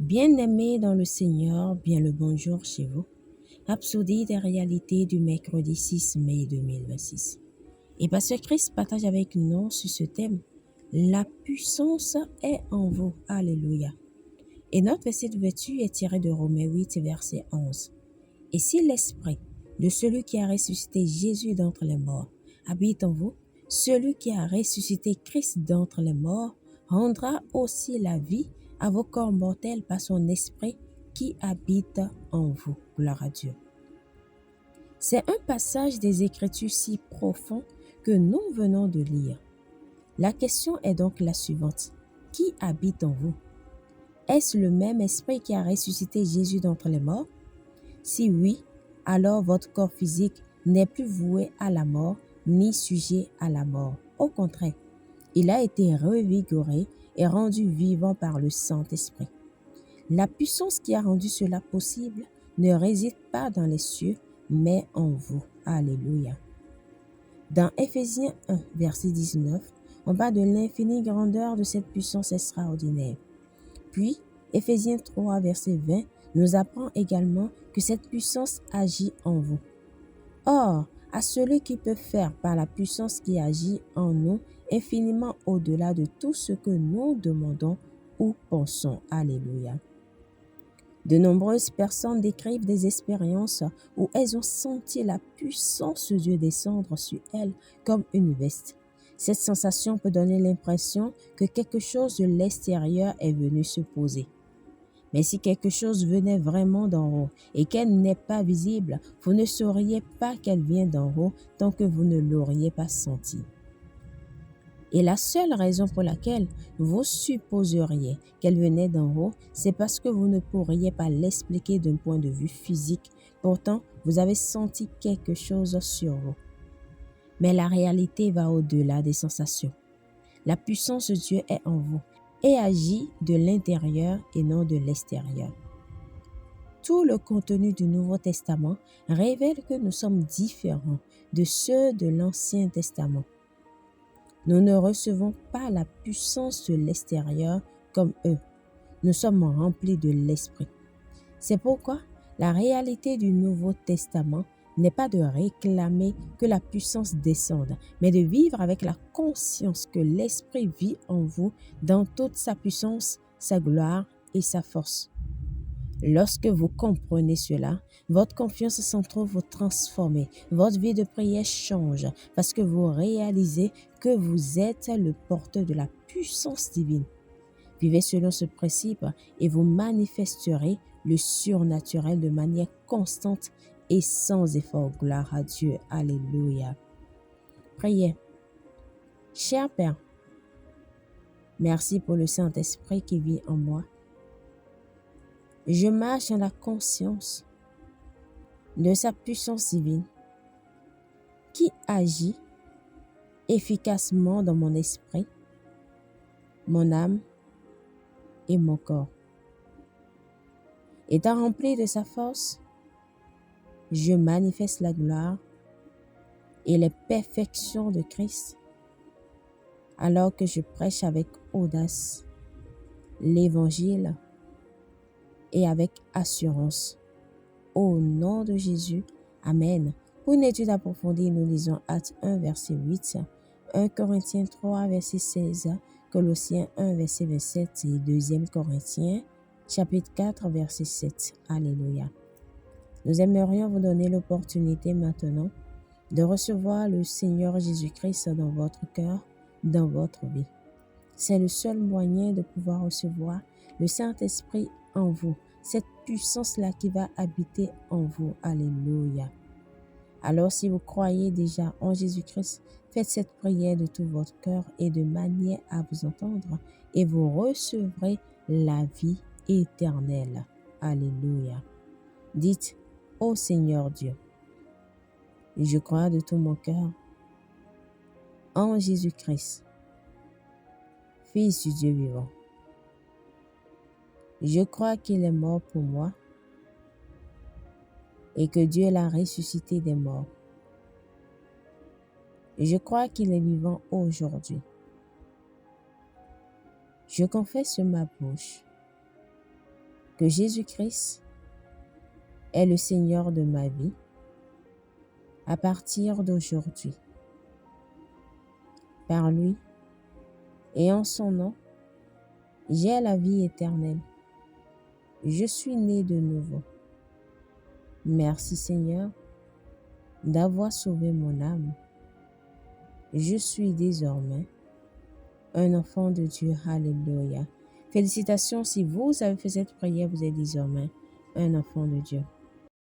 Bien-aimés dans le Seigneur, bien le bonjour chez vous. Rhapsodie des réalités du mercredi 6 mai 2026. Et Pasteur Christ partage avec nous sur ce thème. La puissance est en vous. Alléluia. Et notre verset d'ouverture est tiré de Romains 8, verset 11. Et si l'esprit de celui qui a ressuscité Jésus d'entre les morts habite en vous, celui qui a ressuscité Christ d'entre les morts rendra aussi la vie à vos corps mortels par son esprit qui habite en vous. Gloire à Dieu. C'est un passage des Écritures si profond que nous venons de lire. La question est donc la suivante. Qui habite en vous? Est-ce le même esprit qui a ressuscité Jésus d'entre les morts? Si oui, alors votre corps physique n'est plus voué à la mort ni sujet à la mort. Au contraire, il a été revigoré et rendu vivant par le Saint-Esprit. La puissance qui a rendu cela possible ne réside pas dans les cieux, mais en vous. Alléluia. Dans Éphésiens 1, verset 19, on parle de l'infinie grandeur de cette puissance extraordinaire. Puis, Éphésiens 3, verset 20, nous apprend également que cette puissance agit en vous. Or, à celui qui peut faire par la puissance qui agit en nous infiniment au-delà de tout ce que nous demandons ou pensons. Alléluia. De nombreuses personnes décrivent des expériences où elles ont senti la puissance de Dieu descendre sur elles comme une veste. Cette sensation peut donner l'impression que quelque chose de l'extérieur est venu se poser. Mais si quelque chose venait vraiment d'en haut et qu'elle n'est pas visible, vous ne sauriez pas qu'elle vient d'en haut tant que vous ne l'auriez pas sentie. Et la seule raison pour laquelle vous supposeriez qu'elle venait d'en haut, c'est parce que vous ne pourriez pas l'expliquer d'un point de vue physique. Pourtant, vous avez senti quelque chose sur vous. Mais la réalité va au-delà des sensations. La puissance de Dieu est en vous et agit de l'intérieur et non de l'extérieur. Tout le contenu du Nouveau Testament révèle que nous sommes différents de ceux de l'Ancien Testament. Nous ne recevons pas la puissance de l'extérieur comme eux. Nous sommes remplis de l'Esprit. C'est pourquoi la réalité du Nouveau Testament n'est pas de réclamer que la puissance descende, mais de vivre avec la conscience que l'Esprit vit en vous dans toute sa puissance, sa gloire et sa force. Lorsque vous comprenez cela, votre confiance s'en trouve transformée. Votre vie de prière change parce que vous réalisez que vous êtes le porteur de la puissance divine. Vivez selon ce principe et vous manifesterez le surnaturel de manière constante et sans effort. Gloire à Dieu. Alléluia. Priez. Cher Père, merci pour le Saint-Esprit qui vit en moi. Je marche dans la conscience de sa puissance divine qui agit efficacement dans mon esprit, mon âme et mon corps. Étant rempli de sa force, je manifeste la gloire et les perfections de Christ alors que je prêche avec audace l'Évangile et avec assurance. Au nom de Jésus, Amen. Pour une étude approfondie, nous lisons Actes 1, verset 8, 1 Corinthiens 3, verset 16, Colossiens 1, verset 27 et 2 Corinthiens, chapitre 4, verset 7. Alléluia. Nous aimerions vous donner l'opportunité maintenant de recevoir le Seigneur Jésus-Christ dans votre cœur, dans votre vie. C'est le seul moyen de pouvoir recevoir le Saint-Esprit en vous, cette puissance-là qui va habiter en vous. Alléluia. Alors si vous croyez déjà en Jésus-Christ, faites cette prière de tout votre cœur et de manière à vous entendre et vous recevrez la vie éternelle. Alléluia. Dites, ô Seigneur Dieu, je crois de tout mon cœur en Jésus-Christ, Fils du Dieu vivant. Je crois qu'il est mort pour moi et que Dieu l'a ressuscité des morts. Je crois qu'il est vivant aujourd'hui. Je confesse sur ma bouche que Jésus-Christ est le Seigneur de ma vie à partir d'aujourd'hui. Par lui et en son nom, j'ai la vie éternelle. Je suis né de nouveau. Merci Seigneur d'avoir sauvé mon âme. Je suis désormais un enfant de Dieu. Alléluia. Félicitations, si vous avez fait cette prière, vous êtes désormais un enfant de Dieu.